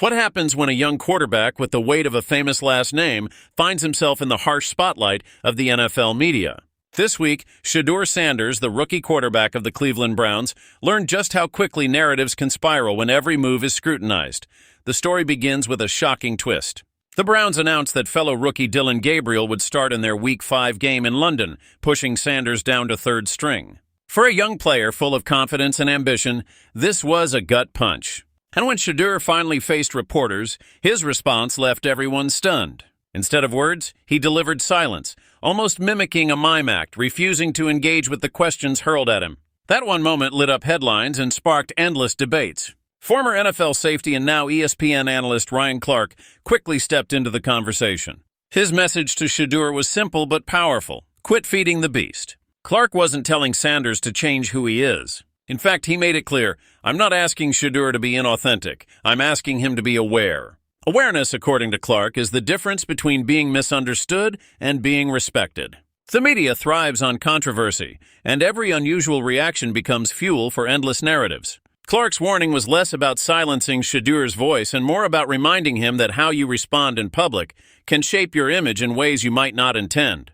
What happens when a young quarterback with the weight of a famous last name finds himself in the harsh spotlight of the NFL media? This week, Shedeur Sanders, the rookie quarterback of the Cleveland Browns, learned just how quickly narratives can spiral when every move is scrutinized. The story begins with a shocking twist. The Browns announced that fellow rookie Dillon Gabriel would start in their Week 5 game in London, pushing Sanders down to third string. For a young player full of confidence and ambition, this was a gut punch. And when Shedeur finally faced reporters, his response left everyone stunned. Instead of words, he delivered silence, almost mimicking a mime act, refusing to engage with the questions hurled at him. That one moment lit up headlines and sparked endless debates. Former NFL safety and now ESPN analyst Ryan Clark quickly stepped into the conversation. His message to Shedeur was simple but powerful: quit feeding the beast. Clark wasn't telling Sanders to change who he is. In fact, he made it clear, I'm not asking Shedeur to be inauthentic. I'm asking him to be aware. Awareness, according to Clark, is the difference between being misunderstood and being respected. The media thrives on controversy, and every unusual reaction becomes fuel for endless narratives. Clark's warning was less about silencing Shedeur's voice and more about reminding him that how you respond in public can shape your image in ways you might not intend.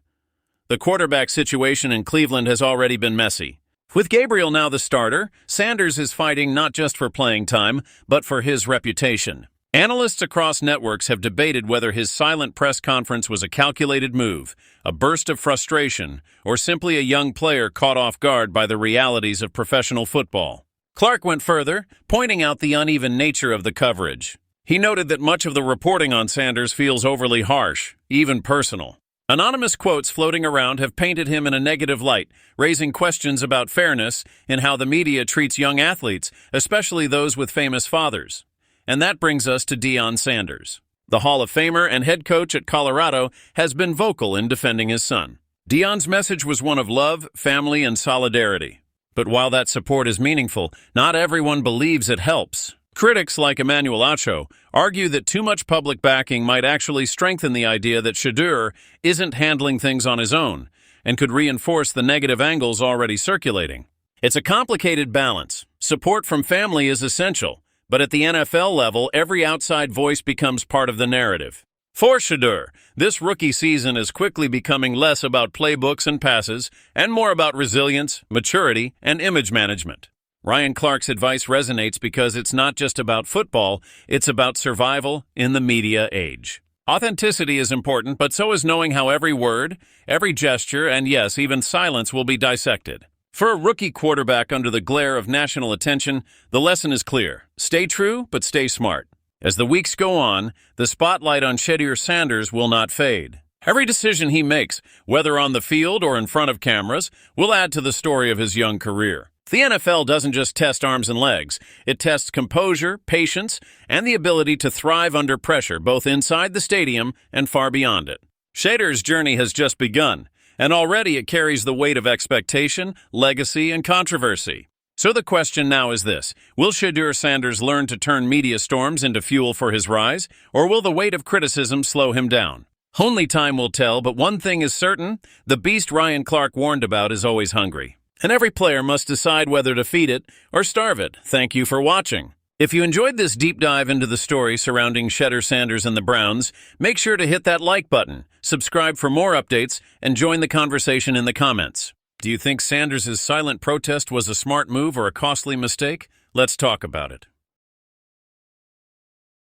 The quarterback situation in Cleveland has already been messy. With Gabriel now the starter, Sanders is fighting not just for playing time, but for his reputation. Analysts across networks have debated whether his silent press conference was a calculated move, a burst of frustration, or simply a young player caught off guard by the realities of professional football. Clark went further, pointing out the uneven nature of the coverage. He noted that much of the reporting on Sanders feels overly harsh, even personal. Anonymous quotes floating around have painted him in a negative light, raising questions about fairness in how the media treats young athletes, especially those with famous fathers. And that brings us to Deion Sanders. The Hall of Famer and head coach at Colorado has been vocal in defending his son. Deion's message was one of love, family, and solidarity. But while that support is meaningful, not everyone believes it helps. Critics like Emmanuel Acho argue that too much public backing might actually strengthen the idea that Shedeur isn't handling things on his own and could reinforce the negative angles already circulating. It's a complicated balance. Support from family is essential, but at the NFL level, every outside voice becomes part of the narrative. For Shedeur, this rookie season is quickly becoming less about playbooks and passes and more about resilience, maturity, and image management. Ryan Clark's advice resonates because it's not just about football, it's about survival in the media age. Authenticity is important, but so is knowing how every word, every gesture, and yes, even silence will be dissected. For a rookie quarterback under the glare of national attention, the lesson is clear. Stay true, but stay smart. As the weeks go on, the spotlight on Shedeur Sanders will not fade. Every decision he makes, whether on the field or in front of cameras, will add to the story of his young career. The NFL doesn't just test arms and legs. It tests composure, patience, and the ability to thrive under pressure, both inside the stadium and far beyond it. Shedeur's journey has just begun, and already it carries the weight of expectation, legacy, and controversy. So the question now is this: will Shedeur Sanders learn to turn media storms into fuel for his rise, or will the weight of criticism slow him down? Only time will tell, but one thing is certain: the beast Ryan Clark warned about is always hungry. And every player must decide whether to feed it or starve it. Thank you for watching. If you enjoyed this deep dive into the story surrounding Shedeur Sanders and the Browns, make sure to hit that like button, subscribe for more updates, and join the conversation in the comments. Do you think Sanders' silent protest was a smart move or a costly mistake? Let's talk about it.